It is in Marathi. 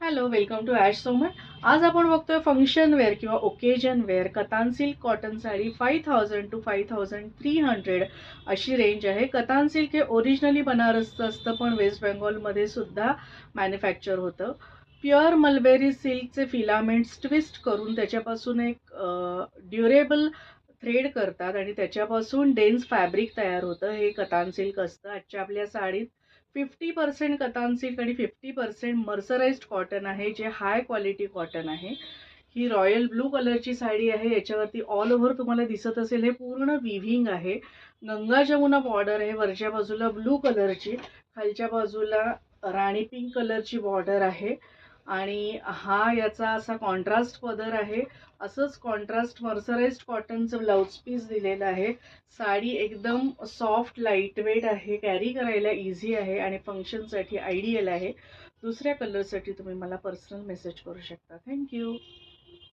Hello, welcome to Ash Soman. आज आपण बघतोय फंक्शन वेअर किंवा occasion wear katan silk cotton sari 5000 to 5300 अशी रेंज आहे. कतान सिल्क हे ओरिजिनली बनारसचं असतं, पण वेस्ट बेंगॉलमध्ये सुद्धा मॅन्युफॅक्चर होतं. प्युअर मलबेरी सिल्कचे फिलामेंट्स ट्विस्ट करून त्याच्यापासून एक ड्युरेबल थ्रेड करतात आणि त्याच्यापासून डेन्स फॅब्रिक तयार होतं. हे कतान सिल्क असतं. आजच्या आपल्या साडीत 50% कतान सिल्क आणि 50% मर्सराइज्ड कॉटन आहे, जे हाय क्वालिटी कॉटन आहे. ही रॉयल ब्लू कलरची साडी आहे. याच्यावरती ऑल ओव्हर तुम्हाला दिसत असेल हे पूर्ण विव्हिंग आहे. गंगा जमुना बॉर्डर आहे. वरच्या बाजूला ब्लू कलरची, खालच्या बाजूला राणी पिंक कलरची बॉर्डर आहे आणि हा याचा असा कॉन्ट्रास्ट पदर आहे. असंच कॉन्ट्रास्ट मर्सराइज्ड कॉटनचं ब्लाउज पीस दिलेलं आहे. साडी एकदम सॉफ्ट लाईटवेट आहे, कॅरी करायला इझी आहे आणि फंक्शनसाठी आयडियल आहे. दुसऱ्या कलरसाठी तुम्ही मला पर्सनल मेसेज करू शकता. थँक्यू.